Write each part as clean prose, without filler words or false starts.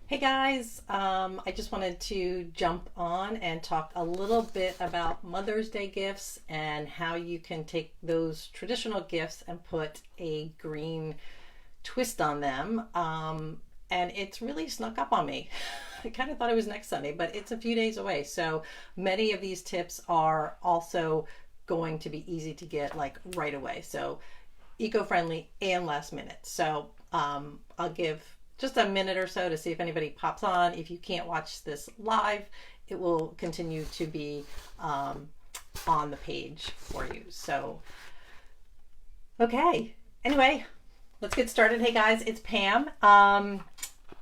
Hey guys, I just wanted to jump on and talk a little bit about Mother's Day gifts and how you can take those traditional gifts and put a green twist on them. And it's really snuck up on me. I kind of thought it was next Sunday, but it's a few days away. So many of these tips are also going to be easy to get like right away. So eco-friendly and last minute. So I'll give just a minute or so to see if anybody pops on. If you can't watch this live, it will continue to be on the page for you. So, okay. Anyway, let's get started. Hey guys, it's Pam.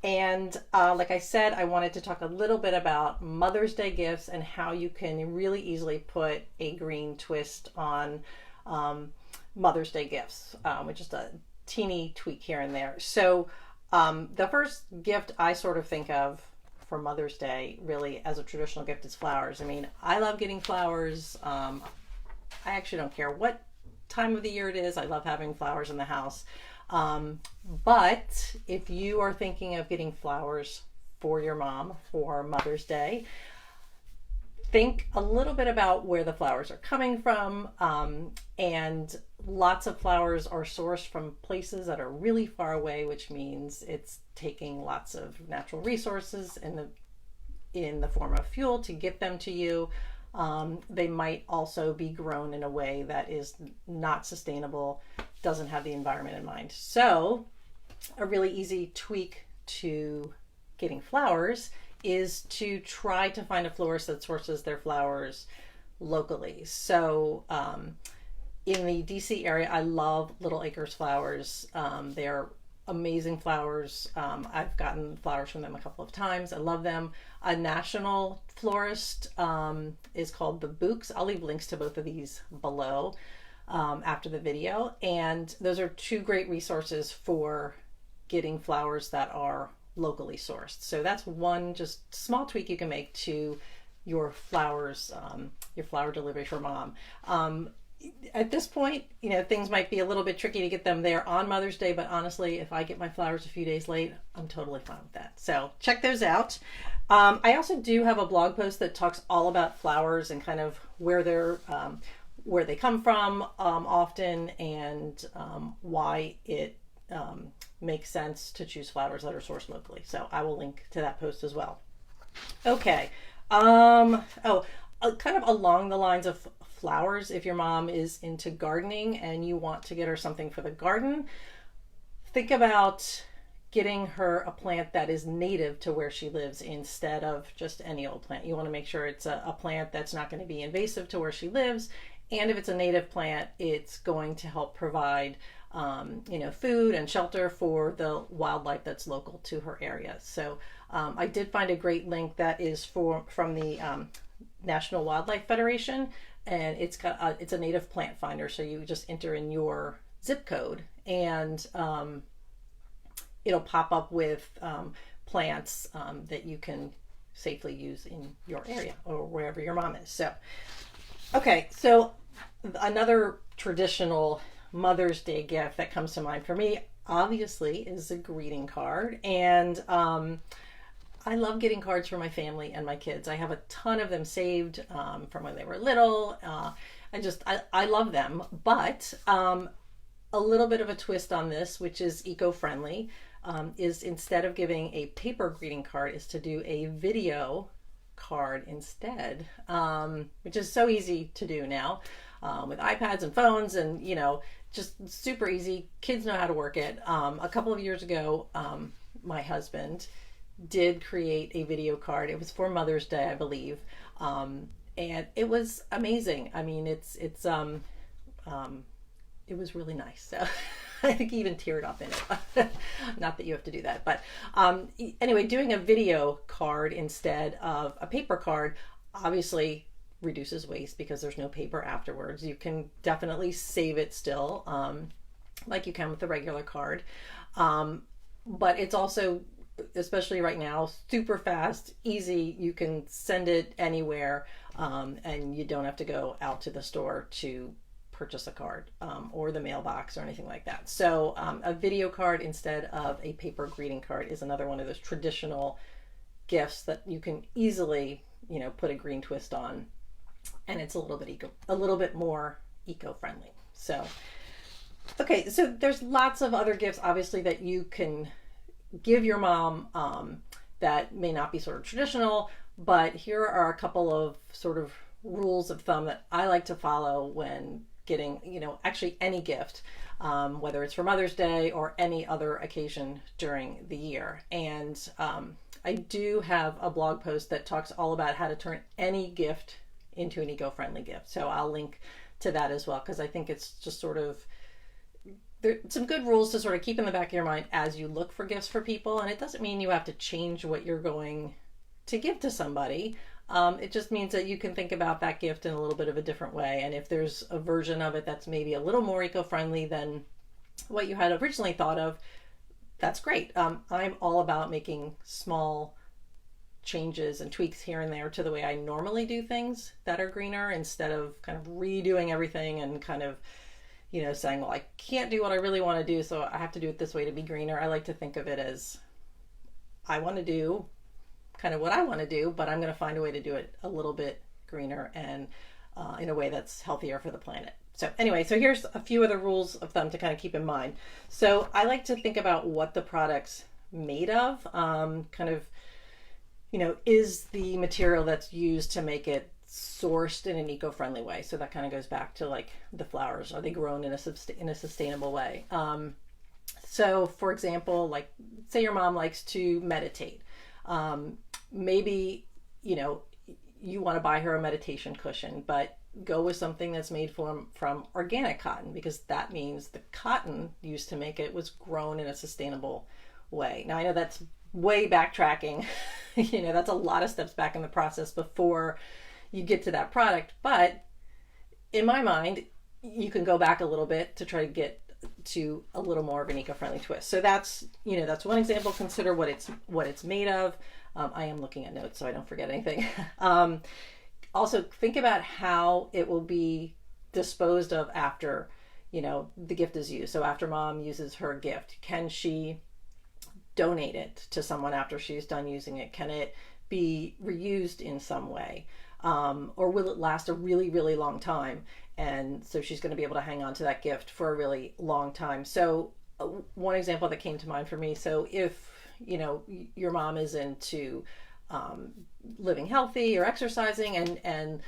And like I said, I wanted to talk a little bit about Mother's Day gifts and how you can really easily put a green twist on Mother's Day gifts with just a teeny tweak here and there. So the first gift I sort of think of for Mother's Day, really as a traditional gift, is flowers. I mean, I love getting flowers. I actually don't care what time of the year it is. I love having flowers in the house. But if you are thinking of getting flowers for your mom for Mother's Day, think a little bit about where the flowers are coming from. And lots of flowers are sourced from places that are really far away, which means it's taking lots of natural resources in the form of fuel to get them to you. They might also be grown in a way that is not sustainable, doesn't have the environment in mind. So, a really easy tweak to getting flowers is to try to find a florist that sources their flowers locally. So, in the DC area, I love Little Acres Flowers. They're amazing flowers. I've gotten flowers from them a couple of times. I love them. A national florist is called the Books. I'll leave links to both of these below after the video. And those are two great resources for getting flowers that are locally sourced. So that's one just small tweak you can make to your flowers, your flower delivery for mom. At this point, things might be a little bit tricky to get them there on Mother's Day, but honestly, if I get my flowers a few days late, I'm totally fine with that. So check those out. I also do have a blog post that talks all about flowers and kind of where they come from often, and why it makes sense to choose flowers that are sourced locally. So I will link to that post as well. Okay. Kind of along the lines of flowers, if your mom is into gardening and you want to get her something for the garden, think about getting her a plant that is native to where she lives instead of just any old plant. You want to make sure it's a plant that's not going to be invasive to where she lives. And if it's a native plant, it's going to help provide food and shelter for the wildlife that's local to her area. So I did find a great link that is from the National Wildlife Federation, and it's a native plant finder. So you just enter in your zip code, and it'll pop up with plants that you can safely use in your area or wherever your mom is. So, okay, so another traditional Mother's Day gift that comes to mind for me, obviously, is a greeting card. And I love getting cards for my family and my kids. I have a ton of them saved from when they were little. I love them. But a little bit of a twist on this, which is eco-friendly, is instead of giving a paper greeting card, is to do a video card instead, which is so easy to do now with iPads and phones, and just super easy. Kids know how to work it. A couple of years ago, my husband did create a video card. It was for Mother's Day, I believe, and it was amazing. I mean, it was really nice. So I think he even teared up in it. Not that you have to do that, but anyway, doing a video card instead of a paper card obviously reduces waste because there's no paper afterwards. You can definitely save it still, like you can with a regular card, but it's also, especially right now, super fast, easy. You can send it anywhere, and you don't have to go out to the store to purchase a card or the mailbox or anything like that. So a video card instead of a paper greeting card is another one of those traditional gifts that you can easily, put a green twist on, and it's a little bit more eco-friendly. So, okay, so there's lots of other gifts, obviously, that you can give your mom that may not be sort of traditional, but here are a couple of sort of rules of thumb that I like to follow when getting, actually any gift, whether it's for Mother's Day or any other occasion during the year. And I do have a blog post that talks all about how to turn any gift into an eco-friendly gift. So I'll link to that as well, because I think it's just sort of, there's some good rules to sort of keep in the back of your mind as you look for gifts for people. And it doesn't mean you have to change what you're going to give to somebody. It just means that you can think about that gift in a little bit of a different way. And if there's a version of it that's maybe a little more eco-friendly than what you had originally thought of, that's great. I'm all about making small changes and tweaks here and there to the way I normally do things that are greener, instead of kind of redoing everything and kind of, saying, well, I can't do what I really want to do, so I have to do it this way to be greener. I like to think of it as, I want to do kind of what I want to do, but I'm going to find a way to do it a little bit greener and in a way that's healthier for the planet. So anyway, so here's a few other rules of thumb to kind of keep in mind. So I like to think about what the product's made of, is the material that's used to make it sourced in an eco-friendly way. So that kind of goes back to like the flowers. Are they grown in a sustainable way? So for example, like say your mom likes to meditate. Maybe, you want to buy her a meditation cushion, but go with something that's made from organic cotton, because that means the cotton used to make it was grown in a sustainable way. Now I know that's way backtracking, that's a lot of steps back in the process before you get to that product. But in my mind, you can go back a little bit to try to get to a little more of an eco-friendly twist. So that's one example. Consider what it's made of. I am looking at notes so I don't forget anything. Also think about how it will be disposed of after, the gift is used. So after mom uses her gift, can she donate it to someone after she's done using it? Can it be reused in some way? Or will it last a really, really long time? And so she's going to be able to hang on to that gift for a really long time. So one example that came to mind for me, so if, your mom is into living healthy or exercising and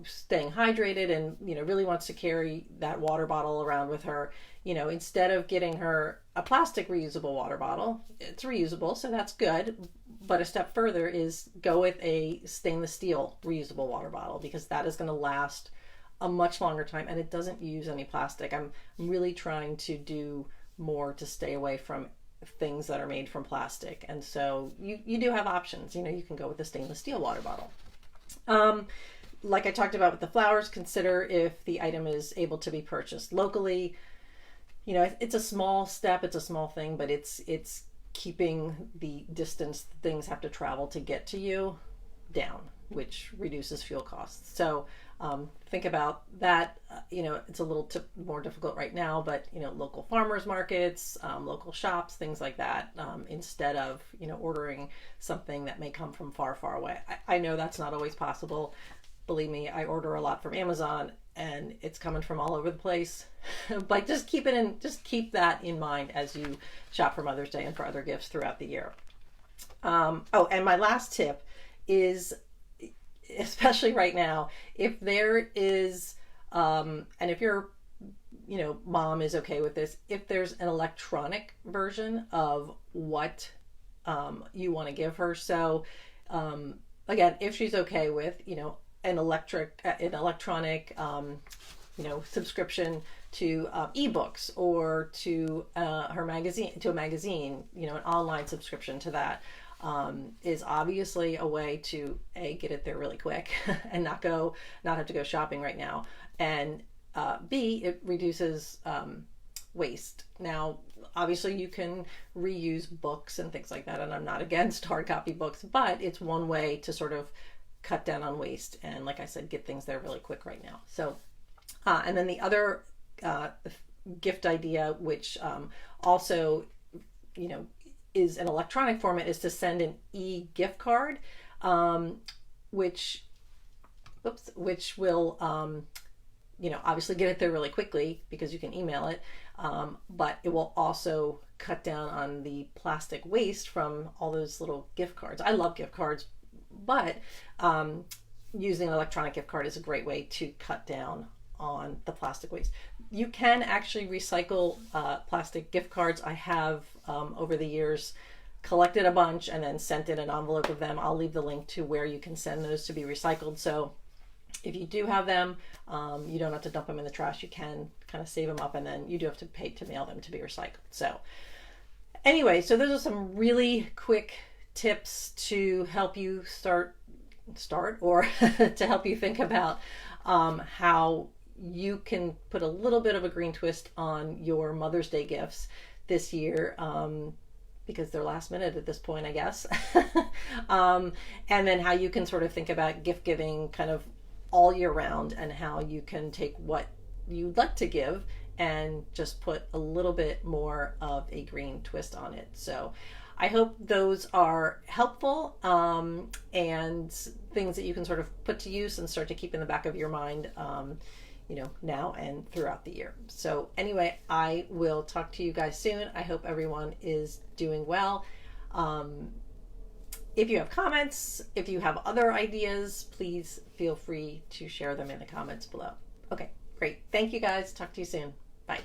staying hydrated and, really wants to carry that water bottle around with her, instead of getting her a plastic reusable water bottle, it's reusable, so that's good. But a step further is go with a stainless steel reusable water bottle, because that is going to last a much longer time and it doesn't use any plastic. I'm really trying to do more to stay away from things that are made from plastic. And so you do have options. You can go with the stainless steel water bottle. Like I talked about with the flowers, consider if the item is able to be purchased locally. It's a small step, it's a small thing, but it's keeping the distance things have to travel to get to you down, which reduces fuel costs. So think about that. It's a little more difficult right now, but local farmers markets, local shops, things like that, instead of ordering something that may come from far, far away. I know that's not always possible. Believe me, I order a lot from Amazon and it's coming from all over the place. But just keep that in mind as you shop for Mother's Day and for other gifts throughout the year. And my last tip is, especially right now, if there is, and if your, mom is okay with this, if there's an electronic version of what you want to give her. So again, if she's okay with, an electronic, subscription to ebooks or to her magazine, to a magazine, an online subscription to that, is obviously a way to get it there really quick and not have to go shopping right now, and B, it reduces waste. Now obviously you can reuse books and things like that, and I'm not against hard copy books, but it's one way to sort of cut down on waste and, like I said, get things there really quick right now. So And then the other gift idea, which also, you know, is an electronic format, is to send an e-gift card, which will, you know, obviously get it there really quickly because you can email it, but it will also cut down on the plastic waste from all those little gift cards. I love gift cards, but using an electronic gift card is a great way to cut down on the plastic waste. You can actually recycle plastic gift cards. I have over the years collected a bunch and then sent in an envelope of them. I'll leave the link to where you can send those to be recycled. So if you do have them, you don't have to dump them in the trash. You can kind of save them up, and then you do have to pay to mail them to be recycled. So anyway, so those are some really quick tips to help you start or to help you think about how you can put a little bit of a green twist on your Mother's Day gifts this year, because they're last minute at this point, I guess. And then how you can sort of think about gift giving kind of all year round, and how you can take what you'd like to give and just put a little bit more of a green twist on it. So I hope those are helpful, and things that you can sort of put to use and start to keep in the back of your mind, you know, now and throughout the year. So anyway, I will talk to you guys soon. I hope everyone is doing well. If you have comments, if you have other ideas, please feel free to share them in the comments below. Okay, great. Thank you guys. Talk to you soon. Bye.